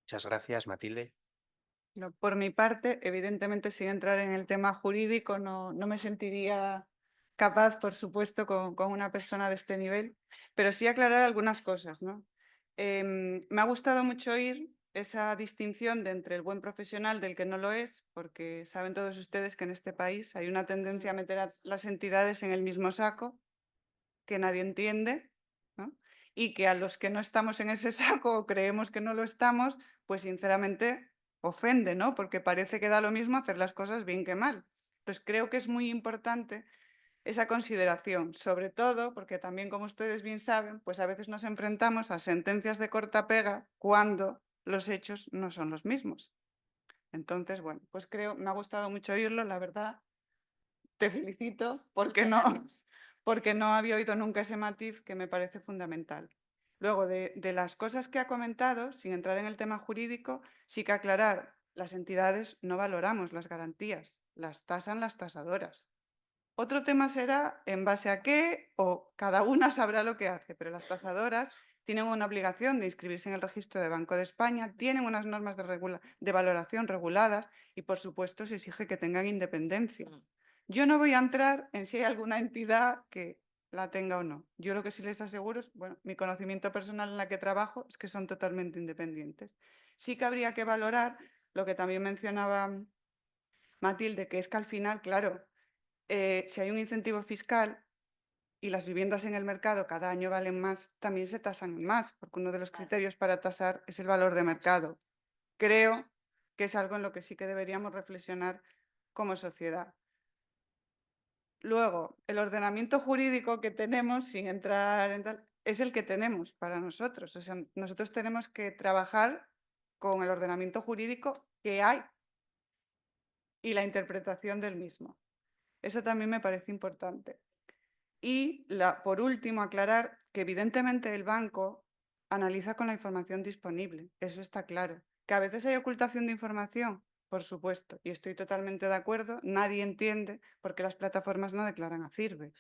Muchas gracias, Matilde. No, por mi parte, evidentemente, sin entrar en el tema jurídico, no me sentiría capaz, por supuesto, con una persona de este nivel, pero sí aclarar algunas cosas, ¿no? Me ha gustado mucho oír esa distinción de entre el buen profesional del que no lo es, porque saben todos ustedes que en este país hay una tendencia a meter a las entidades en el mismo saco, que nadie entiende, ¿no? Y que a los que no estamos en ese saco o creemos que no lo estamos, pues sinceramente ofende, ¿no? Porque parece que da lo mismo hacer las cosas bien que mal. Entonces creo que es muy importante esa consideración, sobre todo porque también, como ustedes bien saben, pues a veces nos enfrentamos a sentencias de corta pega cuando los hechos no son los mismos. Entonces, bueno, pues creo, me ha gustado mucho oírlo, la verdad, te felicito porque Muchas no, gracias. porque no había oído nunca ese matiz que me parece fundamental. Luego, de las cosas que ha comentado, sin entrar en el tema jurídico, sí que aclarar, las entidades no valoramos las garantías, las tasan las tasadoras. Otro tema será en base a qué o cada una sabrá lo que hace, pero las tasadoras tienen una obligación de inscribirse en el registro de Banco de España, tienen unas normas de valoración reguladas y, por supuesto, se exige que tengan independencia. Yo no voy a entrar en si hay alguna entidad que la tenga o no. Yo lo que sí les aseguro es, bueno, mi conocimiento personal en la que trabajo es que son totalmente independientes. Sí que habría que valorar lo que también mencionaba Matilde, que es que al final, claro, si hay un incentivo fiscal y las viviendas en el mercado cada año valen más, también se tasan más, porque uno de los Claro. criterios para tasar es el valor de mercado. Creo que es algo en lo que sí que deberíamos reflexionar como sociedad. Luego, el ordenamiento jurídico que tenemos, sin entrar en tal, es el que tenemos para nosotros. O sea, nosotros tenemos que trabajar con el ordenamiento jurídico que hay y la interpretación del mismo. Eso también me parece importante. Y por último, aclarar que evidentemente el banco analiza con la información disponible, eso está claro. Que a veces hay ocultación de información, por supuesto, y estoy totalmente de acuerdo, nadie entiende por qué las plataformas no declaran a CIRBE.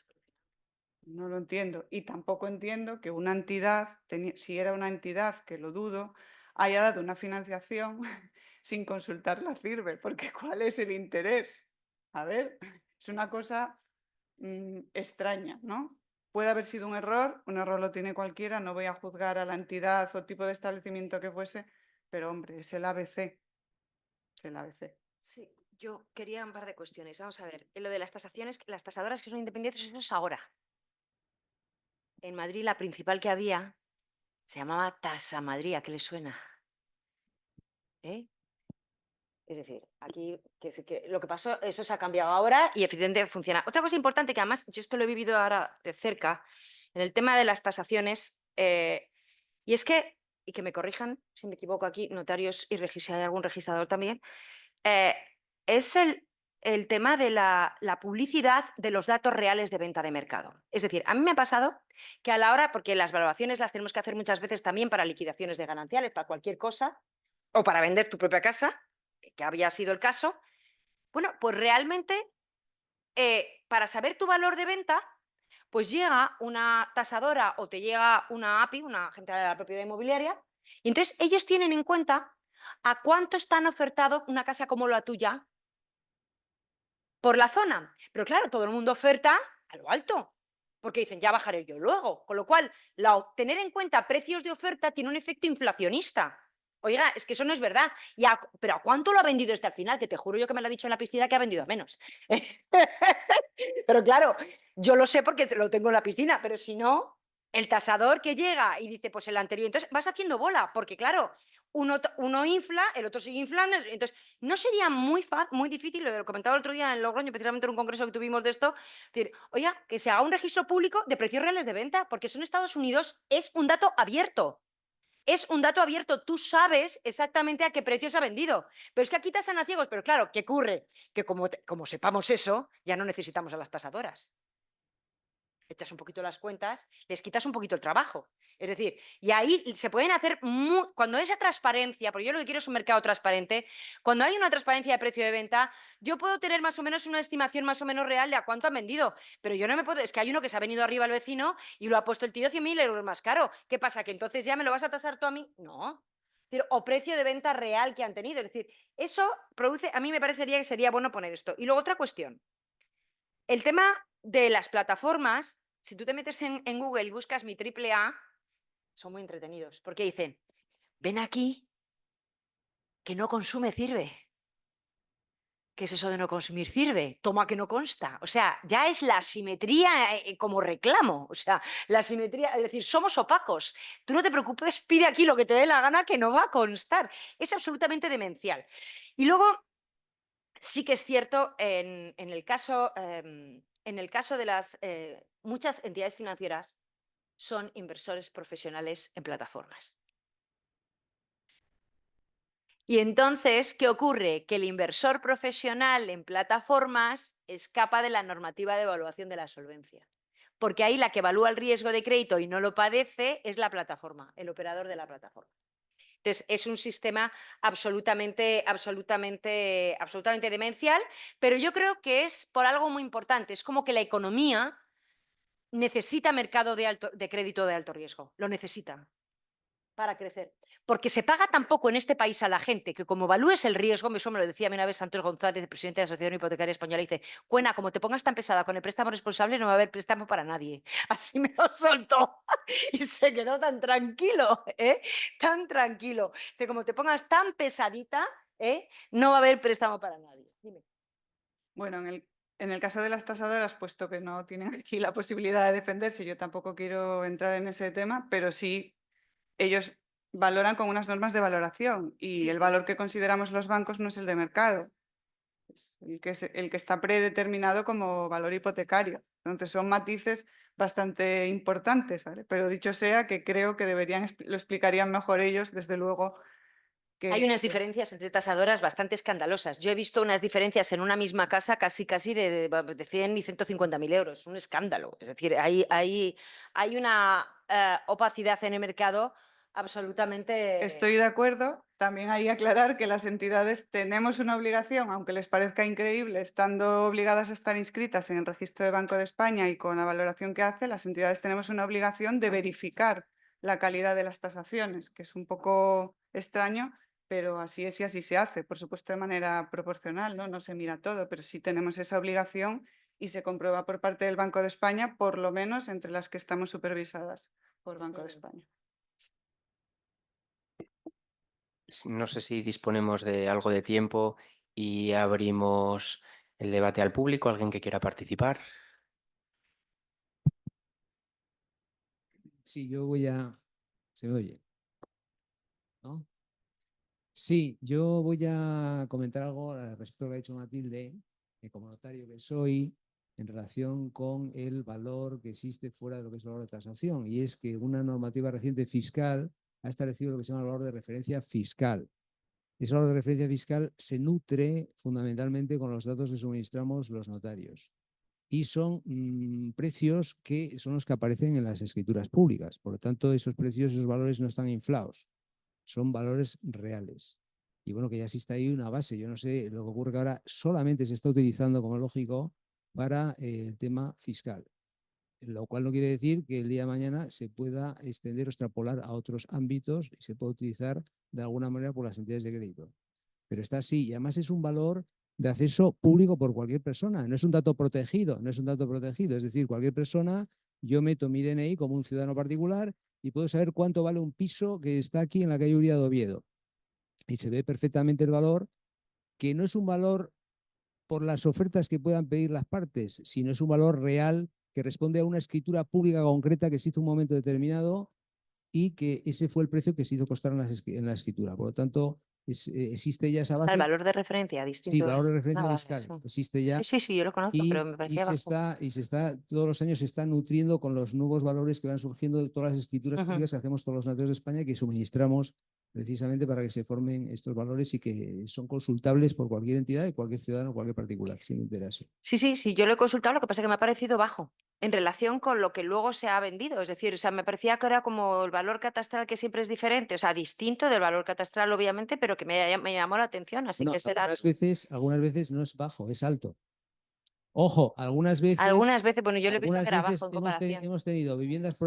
No lo entiendo. Y tampoco entiendo que una entidad, si era una entidad, que lo dudo, haya dado una financiación sin consultar la CIRBE, porque ¿cuál es el interés? A ver, es una cosa extraña, ¿no? Puede haber sido un error lo tiene cualquiera, no voy a juzgar a la entidad o tipo de establecimiento que fuese, pero hombre, es el ABC, es el ABC. Sí, yo quería un par de cuestiones. Vamos a ver, lo de las tasaciones, las tasadoras que son independientes, eso es ahora. En Madrid la principal que había se llamaba Tasa Madrid, ¿a qué le suena? ¿Eh? Es decir, aquí lo que pasó, eso se ha cambiado ahora y evidentemente funciona. Otra cosa importante que además yo esto lo he vivido ahora de cerca, en el tema de las tasaciones, y es que, y que me corrijan si me equivoco aquí, notarios y si hay algún registrador también, eh, es el tema de la publicidad de los datos reales de venta de mercado. Es decir, a mí me ha pasado que a la hora, porque las valoraciones las tenemos que hacer muchas veces también para liquidaciones de gananciales, para cualquier cosa, o para vender tu propia casa, que había sido el caso, bueno, pues realmente para saber tu valor de venta, pues llega una tasadora o te llega una API, una agente de la propiedad inmobiliaria, y entonces ellos tienen en cuenta a cuánto están ofertado una casa como la tuya por la zona. Pero claro, todo el mundo oferta a lo alto, porque dicen, ya bajaré yo luego. Con lo cual, tener en cuenta precios de oferta tiene un efecto inflacionista. Oiga, es que eso no es verdad. ¿Pero a cuánto lo ha vendido este al final? Que te juro yo que me lo ha dicho en la piscina que ha vendido a menos. Pero claro, yo lo sé porque lo tengo en la piscina, pero si no, el tasador que llega y dice, pues el anterior, entonces vas haciendo bola, porque claro, uno infla, el otro sigue inflando, entonces no sería muy difícil, lo comentaba el otro día en Logroño, precisamente en un congreso que tuvimos de esto, decir, oiga, que se haga un registro público de precios reales de venta, porque eso en Estados Unidos es un dato abierto. Es un dato abierto, tú sabes exactamente a qué precio se ha vendido. Pero es que aquí tasan a ciegos, pero claro, ¿qué ocurre? Que como sepamos eso, ya no necesitamos a las tasadoras. Echas un poquito las cuentas, les quitas un poquito el trabajo. Es decir, y ahí se pueden hacer, cuando hay esa transparencia, porque yo lo que quiero es un mercado transparente, cuando hay una transparencia de precio de venta, yo puedo tener más o menos una estimación más o menos real de a cuánto han vendido, pero yo no me puedo, es que hay uno que se ha venido arriba al vecino y lo ha puesto el tío 100.000 euros más caro. ¿Qué pasa? ¿Que entonces ya me lo vas a tasar tú a mí? No. O precio de venta real que han tenido. Es decir, eso produce, a mí me parecería que sería bueno poner esto. Y luego otra cuestión. El tema de las plataformas, si tú te metes en Google y buscas mi triple A, son muy entretenidos, porque dicen, ven aquí, que no consume sirve. ¿Qué es eso de no consumir sirve? Toma que no consta. O sea, ya es la asimetría como reclamo. O sea, la asimetría, es decir, somos opacos. Tú no te preocupes, pide aquí lo que te dé la gana que no va a constar. Es absolutamente demencial. Y luego, sí que es cierto, en el caso de las muchas entidades financieras son inversores profesionales en plataformas. Y entonces, ¿qué ocurre? Que el inversor profesional en plataformas escapa de la normativa de evaluación de la solvencia. Porque ahí la que evalúa el riesgo de crédito y no lo padece es la plataforma, el operador de la plataforma. Entonces, es un sistema absolutamente demencial, pero yo creo que es por algo muy importante. Es como que la economía necesita mercado de crédito de alto riesgo. Lo necesita para crecer. Porque se paga tan poco en este país a la gente que como evalúes el riesgo, eso me lo decía a mí una vez Santos González, presidente de la Asociación Hipotecaria Española, dice, Cuena, como te pongas tan pesada con el préstamo responsable, no va a haber préstamo para nadie. Así me lo soltó y se quedó tan tranquilo, tan tranquilo. Que como te pongas tan pesadita, no va a haber préstamo para nadie. Dime. Bueno, en el caso de las tasadoras, puesto que no tienen aquí la posibilidad de defenderse, yo tampoco quiero entrar en ese tema, pero sí ellos valoran con unas normas de valoración y Sí. el valor que consideramos los bancos no es el de mercado, es el que está predeterminado como valor hipotecario. Entonces son matices bastante importantes, ¿vale? Pero dicho sea que creo que lo explicarían mejor ellos, desde luego. Hay unas diferencias entre tasadoras bastante escandalosas. Yo he visto unas diferencias en una misma casa casi de 100 y 150.000 euros. Un escándalo. Es decir, hay una opacidad en el mercado absolutamente... Estoy de acuerdo. También hay que aclarar que las entidades tenemos una obligación, aunque les parezca increíble, estando obligadas a estar inscritas en el registro de Banco de España y con la valoración que hace, las entidades tenemos una obligación de verificar la calidad de las tasaciones, que es un poco extraño, pero así es y así se hace. Por supuesto, de manera proporcional, ¿no? No se mira todo, pero sí tenemos esa obligación y se comprueba por parte del Banco de España, por lo menos entre las que estamos supervisadas por Banco de España. No sé si disponemos de algo de tiempo y abrimos el debate al público. ¿Alguien que quiera participar? Sí, yo voy a... ¿Se me oye? ¿No? Sí, yo voy a comentar algo respecto a lo que ha dicho Matilde, que como notario que soy, en relación con el valor que existe fuera de lo que es el valor de tasación. Y es que una normativa reciente fiscal ha establecido lo que se llama el valor de referencia fiscal. Ese valor de referencia fiscal se nutre fundamentalmente con los datos que suministramos los notarios. Y son precios que son los que aparecen en las escrituras públicas. Por lo tanto, esos precios, esos valores no están inflados, son valores reales. Y bueno, que ya existe ahí una base. Yo no sé, lo que ocurre que ahora solamente se está utilizando como lógico para el tema fiscal, lo cual no quiere decir que el día de mañana se pueda extender o extrapolar a otros ámbitos y se pueda utilizar de alguna manera por las entidades de crédito. Pero está así, y además es un valor de acceso público por cualquier persona, no es un dato protegido, no es un dato protegido, es decir, cualquier persona, yo meto mi DNI como un ciudadano particular y puedo saber cuánto vale un piso que está aquí en la calle Uría de Oviedo. Y se ve perfectamente el valor, que no es un valor por las ofertas que puedan pedir las partes, sino es un valor real que responde a una escritura pública concreta que se hizo en un momento determinado y que ese fue el precio que se hizo costar en la escritura. Por lo tanto, existe ya esa base. El valor de referencia distinto. Sí, valor de referencia vale, fiscal. sí. Existe ya. Sí, yo lo conozco, pero me parecía bajo. Todos los años se está nutriendo con los nuevos valores que van surgiendo de todas las escrituras públicas que hacemos todos los notarios de España y que suministramos precisamente para que se formen estos valores y que son consultables por cualquier entidad y cualquier ciudadano, cualquier particular, sin interés. Sí, yo lo he consultado, lo que pasa es que me ha parecido bajo en relación con lo que luego se ha vendido. Es decir, o sea, me parecía que era como el valor catastral que siempre es diferente, o sea, distinto del valor catastral, obviamente, pero que me llamó la atención. Así Bueno, que algunas veces no es bajo, es alto. Ojo, algunas veces, bueno, yo lo he visto que era bajo en comparación. hemos tenido viviendas Sí,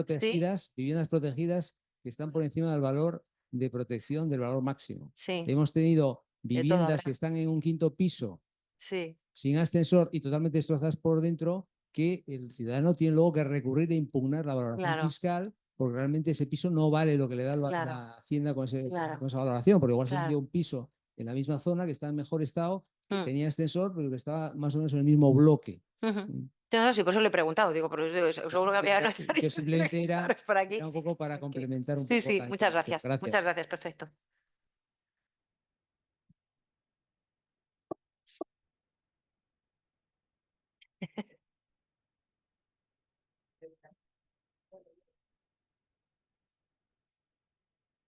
protegidas que están por encima del valor de protección del valor máximo. Sí, Hemos tenido todo viviendas habrá. que están en un quinto piso Sí, sin ascensor y totalmente destrozadas por dentro, que el ciudadano tiene luego que recurrir e impugnar la valoración claro, fiscal, porque realmente ese piso no vale lo que le da claro, la Hacienda con claro, esa valoración, porque igual se claro. vendió un piso en la misma zona que está en mejor estado, que Mm, tenía ascensor, pero que estaba más o menos en el mismo bloque. ujú. Mm. No, sí, por eso le he preguntado, digo, pero seguro que había Yo notarios simplemente registrados por aquí. era un poco para que- complementar un Sí, poco sí, la muchas información. gracias. Muchas gracias, perfecto.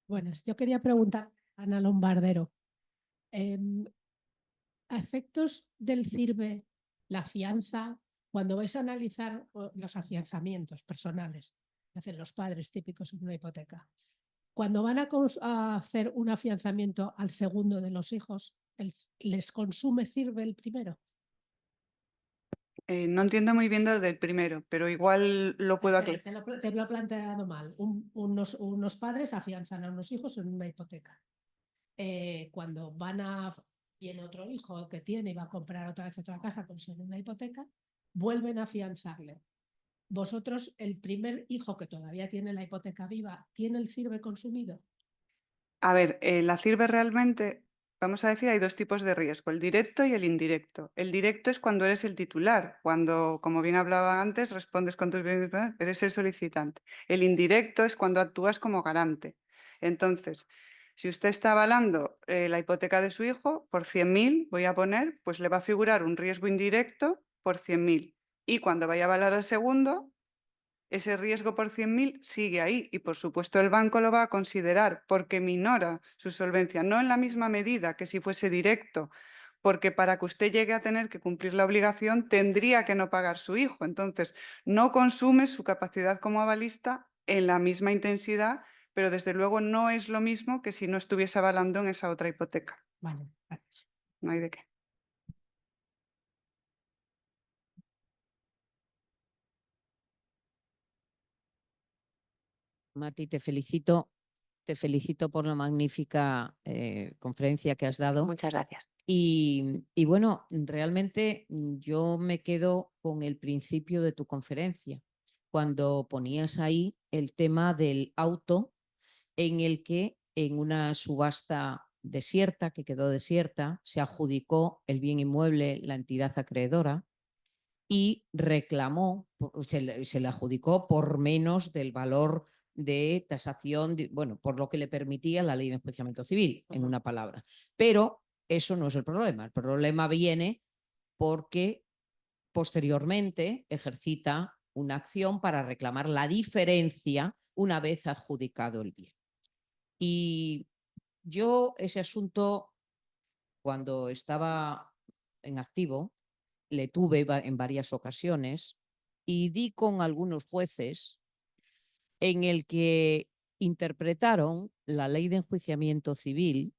Buenas, yo quería preguntar a Ana Lombardero, a efectos del CIRBE, la fianza, cuando vais a analizar los afianzamientos personales, es decir, los padres típicos en una hipoteca, cuando van a hacer un afianzamiento al segundo de los hijos, ¿les consume CIRBE el primero? No entiendo muy bien lo del primero, pero igual lo puedo aclarar. Te lo he planteado mal. Unos padres afianzan a unos hijos en una hipoteca. Cuando viene otro hijo que tiene y va a comprar otra vez otra casa con segunda hipoteca, vuelven a afianzarle. ¿Vosotros, el primer hijo que todavía tiene la hipoteca viva, tiene el CIRBE consumido? A ver, la CIRBE realmente, vamos a decir, hay dos tipos de riesgo, el directo y el indirecto. El directo es cuando eres el titular, cuando, como bien hablaba antes, respondes con tus bienes, eres el solicitante. El indirecto es cuando actúas como garante. Entonces, si usted está avalando la hipoteca de su hijo por 100.000, voy a poner, pues le va a figurar un riesgo indirecto por 100.000. Y cuando vaya a avalar al segundo, ese riesgo por 100.000 sigue ahí y, por supuesto, el banco lo va a considerar porque minora su solvencia, no en la misma medida que si fuese directo, porque para que usted llegue a tener que cumplir la obligación tendría que no pagar su hijo. Entonces, no consume su capacidad como avalista en la misma intensidad, pero desde luego no es lo mismo que si no estuviese avalando en esa otra hipoteca. Vale, gracias. No hay de qué. Mati, te felicito por la magnífica conferencia que has dado. Muchas gracias. Y bueno, realmente yo me quedo con el principio de tu conferencia, cuando ponías ahí el tema del auto, en el que en una subasta desierta, que quedó desierta, se adjudicó el bien inmueble la entidad acreedora y reclamó, se le adjudicó por menos del valor de tasación, bueno, por lo que le permitía la ley de enjuiciamiento civil, en una palabra. Pero eso no es el problema. El problema viene porque posteriormente ejercita una acción para reclamar la diferencia una vez adjudicado el bien. Y yo ese asunto, cuando estaba en activo, le tuve en varias ocasiones y di con algunos jueces en el que interpretaron la ley de enjuiciamiento civil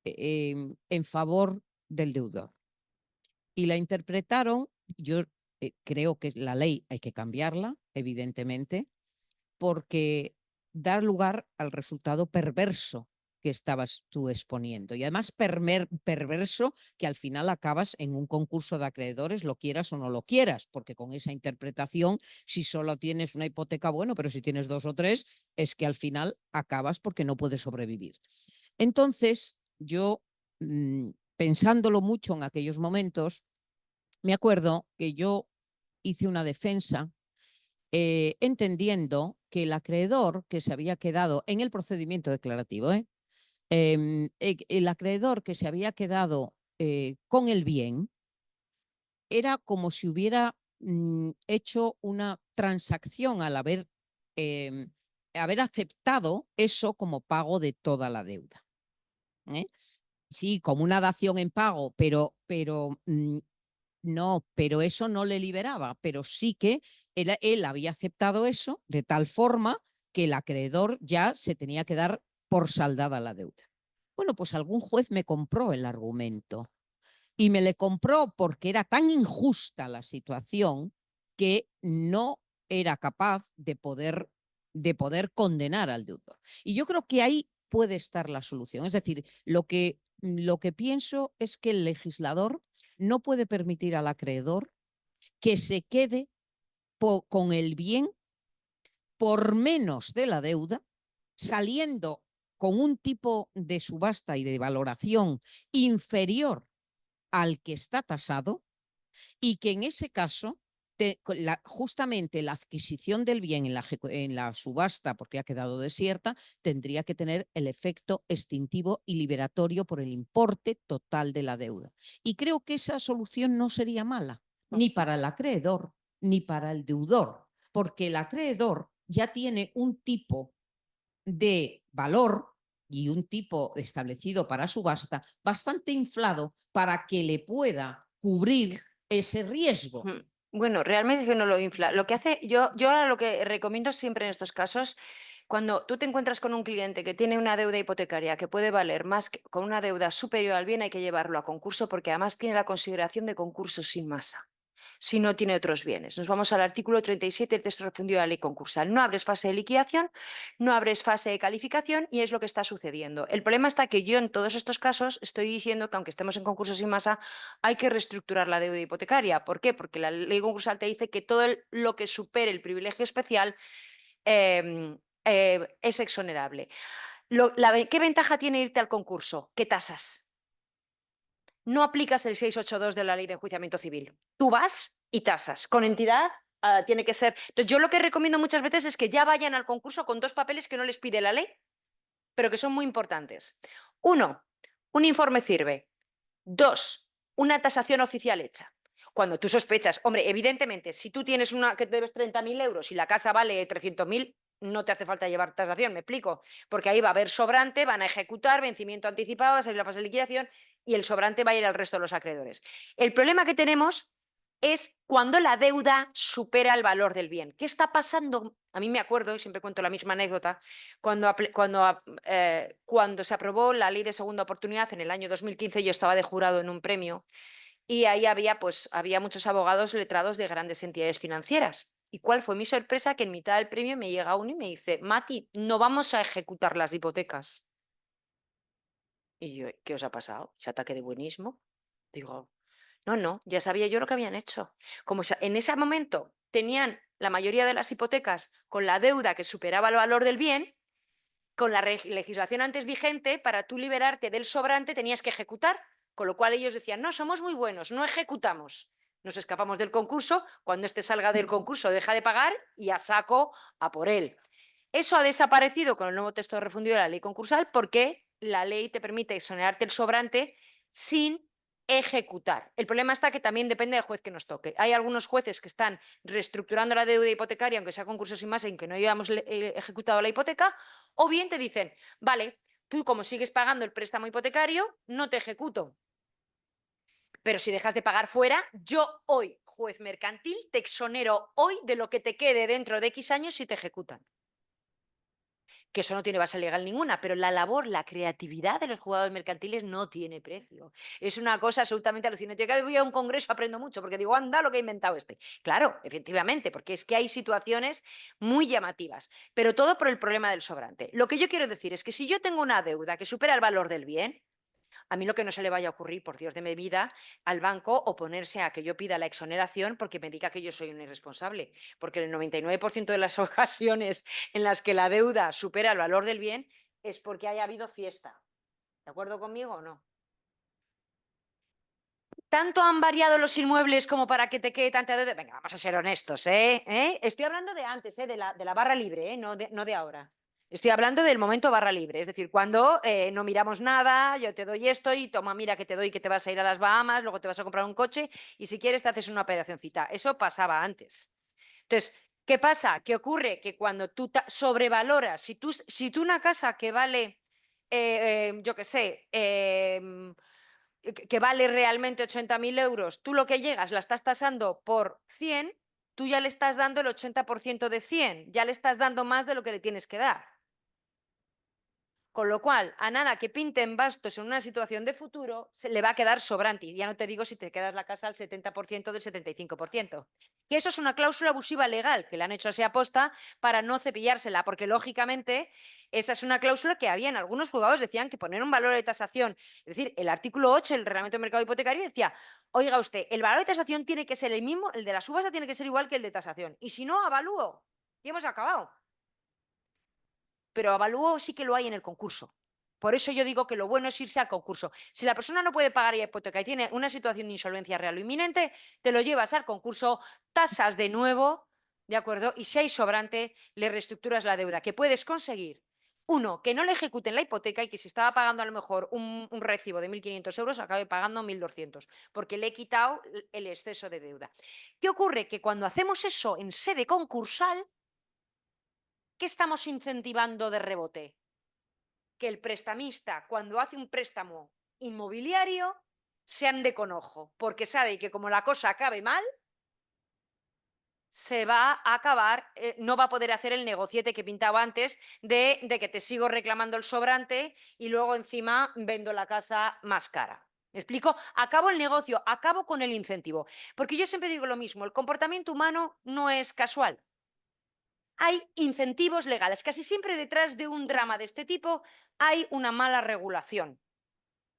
en favor del deudor. Y la interpretaron, yo creo que la ley hay que cambiarla, evidentemente, porque da lugar al resultado perverso que estabas tú exponiendo. Y además perverso que al final acabas en un concurso de acreedores, lo quieras o no lo quieras, porque con esa interpretación, si solo tienes una hipoteca, bueno, pero si tienes dos o tres, es que al final acabas porque no puedes sobrevivir. Entonces, yo, pensándolo mucho en aquellos momentos, me acuerdo que yo hice una defensa entendiendo que el acreedor que se había quedado en el procedimiento declarativo, el acreedor que se había quedado con el bien era como si hubiera hecho una transacción al haber aceptado eso como pago de toda la deuda. Sí, como una dación en pago, pero no, pero eso no le liberaba, pero sí que él había aceptado eso de tal forma que el acreedor ya se tenía que dar por saldada la deuda. Bueno, pues algún juez me compró el argumento y me le compró porque era tan injusta la situación que no era capaz de poder condenar al deudor. Y yo creo que ahí puede estar la solución. Es decir, lo que pienso es que el legislador no puede permitir al acreedor que se quede con el bien por menos de la deuda, saliendo con un tipo de subasta y de valoración inferior al que está tasado, y que en ese caso justamente la adquisición del bien en la subasta, porque ha quedado desierta, tendría que tener el efecto extintivo y liberatorio por el importe total de la deuda. Y creo que esa solución no sería mala, ni para el acreedor, ni para el deudor, porque el acreedor ya tiene un tipo de valor y un tipo establecido para subasta bastante inflado para que le pueda cubrir ese riesgo. Bueno, realmente es que no lo infla. Lo que hace, yo ahora lo que recomiendo siempre en estos casos, cuando tú te encuentras con un cliente que tiene una deuda hipotecaria que puede valer más, con una deuda superior al bien, hay que llevarlo a concurso porque además tiene la consideración de concurso sin masa, si no tiene otros bienes. Nos vamos al artículo 37 del texto refundido de la ley concursal. No abres fase de liquidación, no abres fase de calificación y es lo que está sucediendo. El problema está que yo en todos estos casos estoy diciendo que aunque estemos en concurso sin masa, hay que reestructurar la deuda hipotecaria. ¿Por qué? Porque la ley concursal te dice que todo lo que supere el privilegio especial es exonerable. ¿Qué ventaja tiene irte al concurso? ¿Qué tasas? No aplicas el 682 de la ley de enjuiciamiento civil. Tú vas y tasas. Con entidad tiene que ser. Entonces, yo lo que recomiendo muchas veces es que ya vayan al concurso con 2 papeles que no les pide la ley, pero que son muy importantes. 1, un informe CIRBE. 2, una tasación oficial hecha. Cuando tú sospechas, hombre, evidentemente, si tú tienes una que debes 30.000 euros y la casa vale 300.000, no te hace falta llevar tasación, me explico, porque ahí va a haber sobrante, van a ejecutar, vencimiento anticipado, va a salir la fase de liquidación y el sobrante va a ir al resto de los acreedores. El problema que tenemos es cuando la deuda supera el valor del bien. ¿Qué está pasando? A mí me acuerdo, y siempre cuento la misma anécdota, cuando se aprobó la ley de segunda oportunidad en el año 2015, yo estaba de jurado en un premio y ahí había muchos abogados letrados de grandes entidades financieras. ¿Y cuál fue mi sorpresa? Que en mitad del premio me llega uno y me dice: Mati, no vamos a ejecutar las hipotecas. Y yo, ¿qué os ha pasado? ¿Ese ataque de buenismo? Digo, no, ya sabía yo lo que habían hecho. Como en ese momento tenían la mayoría de las hipotecas con la deuda que superaba el valor del bien, con la legislación antes vigente, para tú liberarte del sobrante tenías que ejecutar, con lo cual ellos decían: no, somos muy buenos, no ejecutamos. Nos escapamos del concurso, cuando este salga del concurso deja de pagar y a saco a por él. Eso ha desaparecido con el nuevo texto refundido de la ley concursal porque la ley te permite exonerarte el sobrante sin ejecutar. El problema está que también depende del juez que nos toque. Hay algunos jueces que están reestructurando la deuda hipotecaria, aunque sea concurso sin masa, en que no hayamos ejecutado la hipoteca, o bien te dicen: vale, tú como sigues pagando el préstamo hipotecario, no te ejecuto. Pero si dejas de pagar fuera, yo hoy, juez mercantil, te exonero hoy de lo que te quede dentro de X años si te ejecutan. Que eso no tiene base legal ninguna, pero la labor, la creatividad de los jugadores mercantiles no tiene precio. Es una cosa absolutamente alucinante. Yo cada vez voy a un congreso aprendo mucho, porque digo, anda lo que ha inventado este. Claro, efectivamente, porque es que hay situaciones muy llamativas, pero todo por el problema del sobrante. Lo que yo quiero decir es que si yo tengo una deuda que supera el valor del bien, a mí lo que no se le vaya a ocurrir, por Dios de mi vida, al banco oponerse a que yo pida la exoneración porque me diga que yo soy un irresponsable. Porque el 99% de las ocasiones en las que la deuda supera el valor del bien es porque haya habido fiesta. ¿De acuerdo conmigo o no? ¿Tanto han variado los inmuebles como para que te quede tanta deuda? Venga, vamos a ser honestos, ¿eh? Estoy hablando de antes, de la barra libre, no de ahora. Estoy hablando del momento barra libre, es decir, cuando no miramos nada, yo te doy esto y toma, mira que te doy que te vas a ir a las Bahamas, luego te vas a comprar un coche y si quieres te haces una operacioncita. Eso pasaba antes. Entonces, ¿qué pasa? ¿Qué ocurre? Que cuando tú sobrevaloras, si tú una casa que vale, yo qué sé, que vale realmente 80.000 euros, tú lo que llegas la estás tasando por 100, tú ya le estás dando el 80% de 100, ya le estás dando más de lo que le tienes que dar. Con lo cual, a nada que pinten bastos en una situación de futuro, se le va a quedar sobrante. Y ya no te digo si te quedas la casa al 70% del 75%. Que eso es una cláusula abusiva legal, que le han hecho así aposta para no cepillársela, porque lógicamente esa es una cláusula que había en algunos juzgados, decían que poner un valor de tasación, es decir, el artículo 8 del Reglamento del Mercado Hipotecario decía, oiga usted, el valor de tasación tiene que ser el mismo, el de la subasta tiene que ser igual que el de tasación. Y si no, avalúo. Y hemos acabado. Pero avalúo sí que lo hay en el concurso. Por eso yo digo que lo bueno es irse al concurso. Si la persona no puede pagar la hipoteca y tiene una situación de insolvencia real o inminente, te lo llevas al concurso, tasas de nuevo, ¿de acuerdo? Y si hay sobrante, le reestructuras la deuda, que puedes conseguir. Uno, que no le ejecuten la hipoteca y que si estaba pagando a lo mejor un recibo de 1.500 euros, acabe pagando 1.200, porque le he quitado el exceso de deuda. ¿Qué ocurre? Que cuando hacemos eso en sede concursal, ¿qué estamos incentivando de rebote? Que el prestamista, cuando hace un préstamo inmobiliario, se ande con ojo, porque sabe que como la cosa acabe mal, se va a acabar, no va a poder hacer el negociete que pintaba antes de que te sigo reclamando el sobrante y luego encima vendo la casa más cara. ¿Me explico? Acabo el negocio, acabo con el incentivo. Porque yo siempre digo lo mismo, el comportamiento humano no es casual. Hay incentivos legales. Casi siempre detrás de un drama de este tipo hay una mala regulación.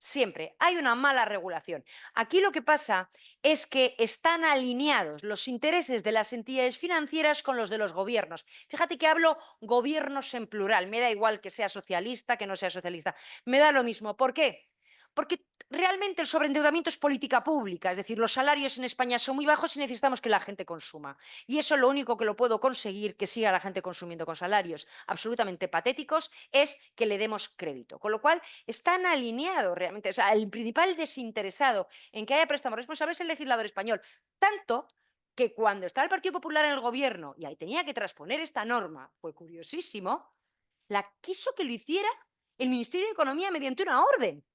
Siempre hay una mala regulación. Aquí lo que pasa es que están alineados los intereses de las entidades financieras con los de los gobiernos. Fíjate que hablo gobiernos en plural. Me da igual que sea socialista, que no sea socialista. Me da lo mismo. ¿Por qué? Porque realmente el sobreendeudamiento es política pública, es decir, los salarios en España son muy bajos y necesitamos que la gente consuma. Y eso lo único que lo puedo conseguir, que siga la gente consumiendo con salarios absolutamente patéticos, es que le demos crédito. Con lo cual, están alineados realmente. O sea, el principal desinteresado en que haya préstamos responsables es el legislador español. Tanto que cuando estaba el Partido Popular en el gobierno y ahí tenía que transponer esta norma, fue curiosísimo, la quiso que lo hiciera el Ministerio de Economía mediante una orden.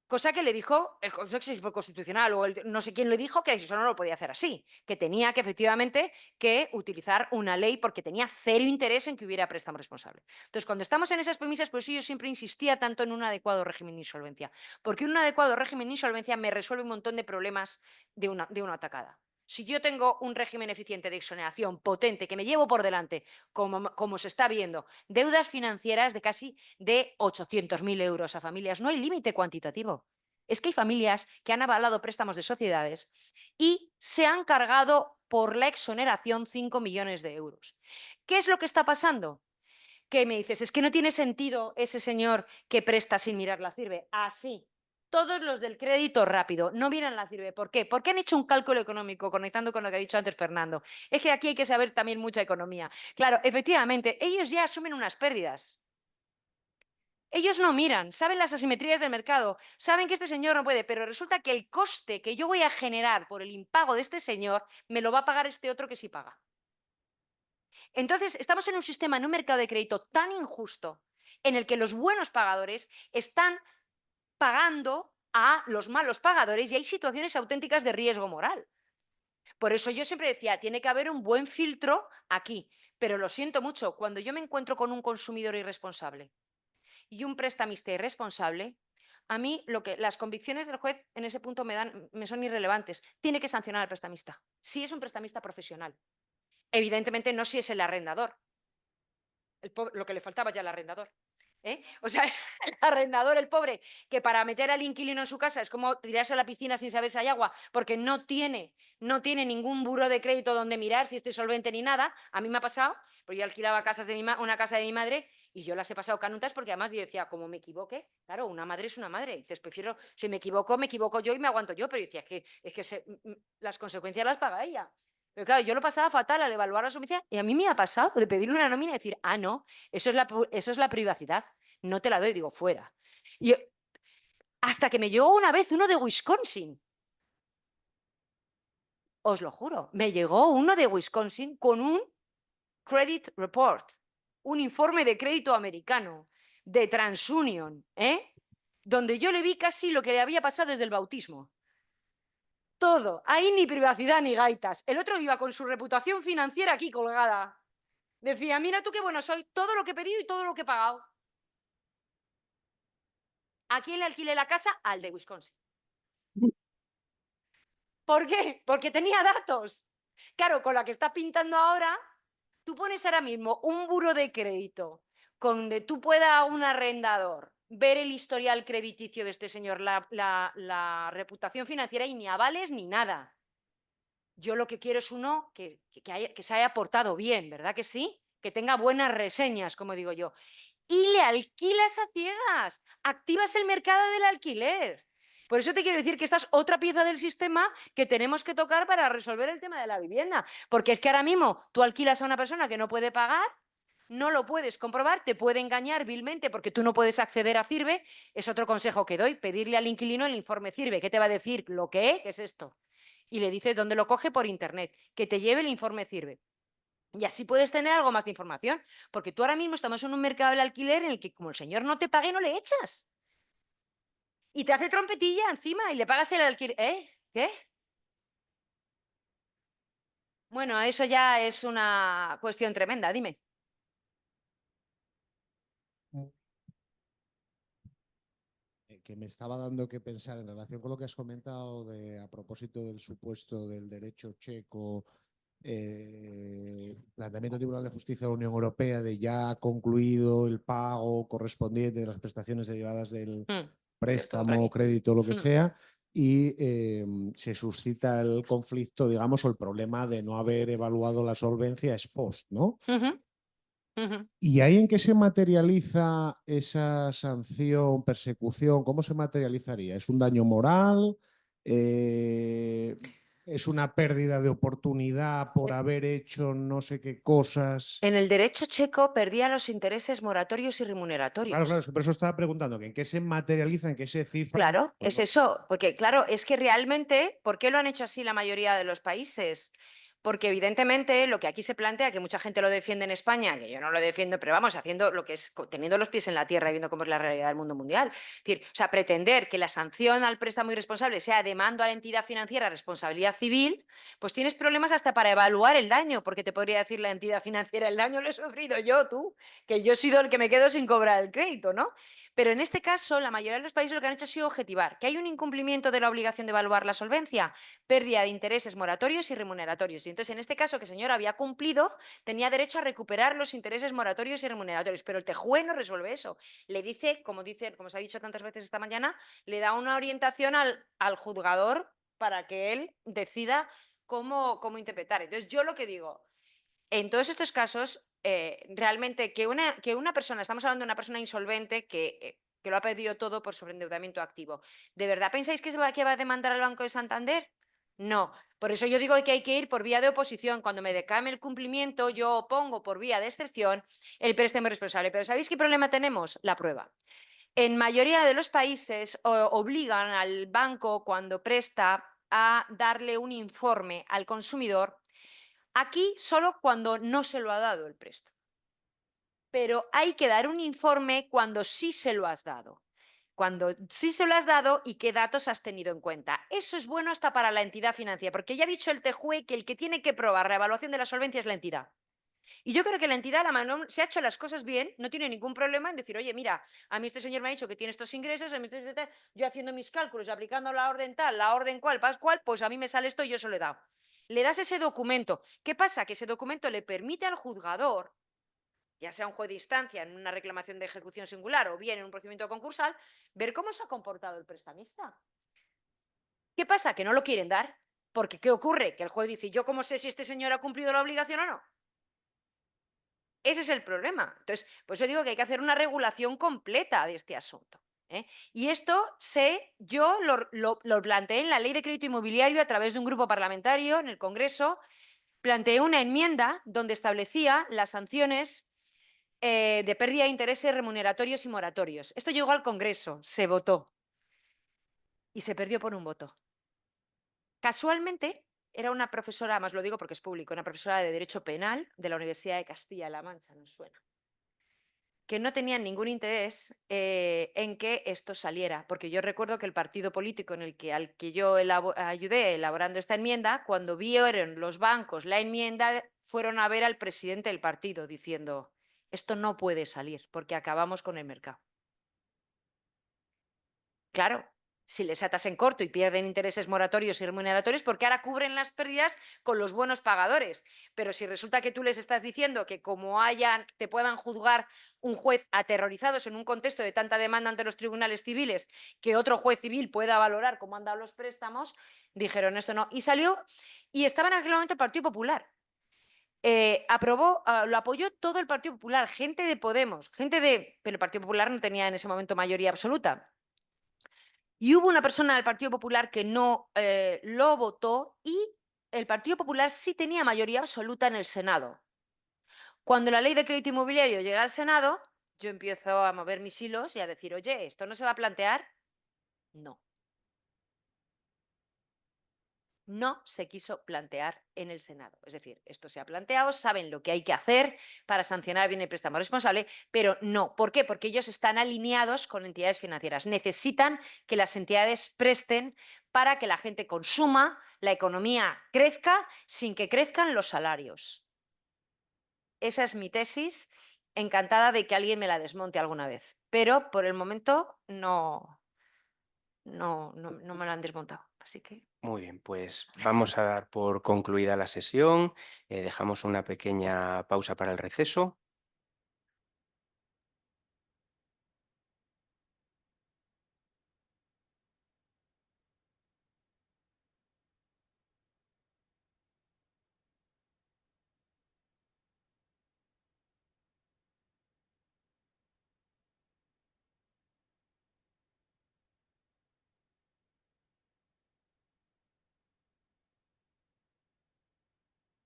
Cosa que le dijo, no sé si fue constitucional o no sé quién le dijo que eso no lo podía hacer así, que tenía que efectivamente que utilizar una ley porque tenía cero interés en que hubiera préstamo responsable. Entonces, cuando estamos en esas premisas, por eso yo siempre insistía tanto en un adecuado régimen de insolvencia, porque un adecuado régimen de insolvencia me resuelve un montón de problemas de una atacada. Si yo tengo un régimen eficiente de exoneración potente que me llevo por delante, como se está viendo, deudas financieras de casi de 800.000 euros a familias, no hay límite cuantitativo. Es que hay familias que han avalado préstamos de sociedades y se han cargado por la exoneración 5 millones de euros. ¿Qué es lo que está pasando? Que me dices, es que no tiene sentido ese señor que presta sin mirar la CIRBE. Así. Todos los del crédito rápido no miran la CIRBE. ¿Por qué? Porque han hecho un cálculo económico, conectando con lo que ha dicho antes Fernando. Es que aquí hay que saber también mucha economía. Claro, efectivamente, ellos ya asumen unas pérdidas. Ellos no miran, saben las asimetrías del mercado, saben que este señor no puede, pero resulta que el coste que yo voy a generar por el impago de este señor me lo va a pagar este otro que sí paga. Entonces, estamos en un sistema, en un mercado de crédito tan injusto, en el que los buenos pagadores están pagando a los malos pagadores y hay situaciones auténticas de riesgo moral. Por eso yo siempre decía, tiene que haber un buen filtro aquí, pero lo siento mucho, cuando yo me encuentro con un consumidor irresponsable y un prestamista irresponsable, a mí las convicciones del juez en ese punto me son irrelevantes. Tiene que sancionar al prestamista, si es un prestamista profesional. Evidentemente no si es el arrendador. Lo que le faltaba ya al arrendador. O sea, el arrendador, el pobre, que para meter al inquilino en su casa es como tirarse a la piscina sin saber si hay agua, porque no tiene ningún buró de crédito donde mirar si esté solvente ni nada. A mí me ha pasado, porque yo alquilaba una casa de mi madre y yo las he pasado canutas porque además yo decía, como me equivoque, claro, una madre es una madre. Y dices, prefiero, si me equivoco yo y me aguanto yo, pero yo decía, es que las consecuencias las paga ella. Pero claro, yo lo pasaba fatal al evaluar la solvencia y a mí me ha pasado de pedirle una nómina y decir, ah, no, eso es la privacidad, no te la doy, digo, fuera. Y hasta que me llegó una vez uno de Wisconsin. Os lo juro, me llegó uno de Wisconsin con un credit report, un informe de crédito americano, de TransUnion, donde yo le vi casi lo que le había pasado desde el bautismo. Todo, ahí ni privacidad ni gaitas. El otro iba con su reputación financiera aquí colgada. Decía, mira tú qué bueno soy, todo lo que he pedido y todo lo que he pagado. ¿A quién le alquilé la casa? Al de Wisconsin. ¿Por qué? Porque tenía datos. Claro, con la que está pintando ahora, tú pones ahora mismo un buro de crédito donde tú puedas un arrendador ver el historial crediticio de este señor, la reputación financiera y ni avales ni nada. Yo lo que quiero es uno que se haya portado bien, ¿verdad que sí? Que tenga buenas reseñas, como digo yo. Y le alquilas a ciegas, activas el mercado del alquiler. Por eso te quiero decir que esta es otra pieza del sistema que tenemos que tocar para resolver el tema de la vivienda. Porque es que ahora mismo tú alquilas a una persona que no puede pagar, no lo puedes comprobar, te puede engañar vilmente porque tú no puedes acceder a CIRVE. Es otro consejo que doy, pedirle al inquilino el informe CIRVE. ¿Qué te va a decir? Lo que es, ¿qué es esto? Y le dices dónde lo coge por internet, que te lleve el informe CIRVE. Y así puedes tener algo más de información, porque tú ahora mismo estamos en un mercado del alquiler en el que como el señor no te pague, no le echas. Y te hace trompetilla encima y le pagas el alquiler. ¿Eh? ¿Qué? Bueno, eso ya es una cuestión tremenda, dime. Que me estaba dando que pensar en relación con lo que has comentado a propósito del supuesto del derecho checo, planteamiento del Tribunal de Justicia de la Unión Europea de ya concluido el pago correspondiente de las prestaciones derivadas del préstamo, crédito, lo que sea, y se suscita el conflicto, digamos, o el problema de no haber evaluado la solvencia ex post, ¿no? ¿Y ahí en qué se materializa esa sanción, persecución? ¿Cómo se materializaría? ¿Es un daño moral? ¿Es una pérdida de oportunidad por haber hecho no sé qué cosas? En el derecho checo perdía los intereses moratorios y remuneratorios. Claro, claro, es que por eso estaba preguntando, que ¿en qué se materializa, en qué se cifra? Claro, Pues es eso, porque claro, es que realmente, ¿por qué lo han hecho así la mayoría de los países? Porque evidentemente lo que aquí se plantea, que mucha gente lo defiende en España, que yo no lo defiendo, pero vamos, haciendo lo que es, teniendo los pies en la tierra y viendo cómo es la realidad del mundo mundial. Es decir, o sea, pretender que la sanción al préstamo irresponsable sea demanda a la entidad financiera responsabilidad civil, pues tienes problemas hasta para evaluar el daño, porque te podría decir la entidad financiera, el daño lo he sufrido yo, tú, que yo he sido el que me quedo sin cobrar el crédito, ¿no? Pero en este caso, la mayoría de los países lo que han hecho ha sido objetivar que hay un incumplimiento de la obligación de evaluar la solvencia, pérdida de intereses moratorios y remuneratorios. Y entonces, en este caso, que el señor había cumplido, tenía derecho a recuperar los intereses moratorios y remuneratorios. Pero el TJUE no resuelve eso. Le dice, como se ha dicho tantas veces esta mañana, le da una orientación al juzgador para que él decida cómo interpretar. Entonces, yo lo que digo, en todos estos casos, realmente que una persona, estamos hablando de una persona insolvente que lo ha perdido todo por sobreendeudamiento activo. ¿De verdad pensáis que va a demandar al Banco de Santander? No. Por eso yo digo que hay que ir por vía de oposición. Cuando me decame el cumplimiento, yo opongo por vía de excepción el préstamo responsable. Pero ¿sabéis qué problema tenemos? La prueba. En mayoría de los países obligan al banco, cuando presta, a darle un informe al consumidor. Aquí solo cuando no se lo ha dado el préstamo. Pero hay que dar un informe cuando sí se lo has dado. Cuando sí se lo has dado y qué datos has tenido en cuenta. Eso es bueno hasta para la entidad financiera, porque ya ha dicho el TJUE que el que tiene que probar la evaluación de la solvencia es la entidad. Y yo creo que la entidad, se ha hecho las cosas bien, no tiene ningún problema en decir, oye, mira, a mí este señor me ha dicho que tiene estos ingresos, yo haciendo mis cálculos, aplicando la orden tal, la orden cual, pascual, pues a mí me sale esto y yo se lo he dado. Le das ese documento. ¿Qué pasa? Que ese documento le permite al juzgador, ya sea un juez de instancia en una reclamación de ejecución singular o bien en un procedimiento concursal, ver cómo se ha comportado el prestamista. ¿Qué pasa? Que no lo quieren dar. Porque ¿qué ocurre? Que el juez dice, ¿yo cómo sé si este señor ha cumplido la obligación o no? Ese es el problema. Entonces, por eso digo que hay que hacer una regulación completa de este asunto. Y esto yo lo planteé en la Ley de Crédito Inmobiliario a través de un grupo parlamentario en el Congreso. Planteé una enmienda donde establecía las sanciones de pérdida de intereses remuneratorios y moratorios. Esto llegó al Congreso, se votó y se perdió por un voto. Casualmente, era una profesora, además lo digo porque es público, una profesora de Derecho Penal de la Universidad de Castilla-La Mancha, nos suena, que no tenían ningún interés en que esto saliera, porque yo recuerdo que el partido político al que yo ayudé elaborando esta enmienda, cuando vieron los bancos la enmienda, fueron a ver al presidente del partido diciendo, esto no puede salir porque acabamos con el mercado. Claro, si les atas en corto y pierden intereses moratorios y remuneratorios, porque ahora cubren las pérdidas con los buenos pagadores. Pero si resulta que tú les estás diciendo que como te puedan juzgar un juez aterrorizados en un contexto de tanta demanda ante los tribunales civiles, que otro juez civil pueda valorar cómo han dado los préstamos, dijeron esto no. Y salió, y estaba en aquel momento el Partido Popular. Lo apoyó todo el Partido Popular, gente de Podemos, pero el Partido Popular no tenía en ese momento mayoría absoluta. Y hubo una persona del Partido Popular que no lo votó y el Partido Popular sí tenía mayoría absoluta en el Senado. Cuando la ley de crédito inmobiliario llega al Senado, yo empiezo a mover mis hilos y a decir, oye, ¿esto no se va a plantear? No. No se quiso plantear en el Senado. Es decir, esto se ha planteado, saben lo que hay que hacer para sancionar bien el préstamo responsable, pero no. ¿Por qué? Porque ellos están alineados con entidades financieras. Necesitan que las entidades presten para que la gente consuma, la economía crezca sin que crezcan los salarios. Esa es mi tesis, encantada de que alguien me la desmonte alguna vez. Pero por el momento no me la han desmontado. Así que... Muy bien, pues vamos a dar por concluida la sesión. Dejamos una pequeña pausa para el receso.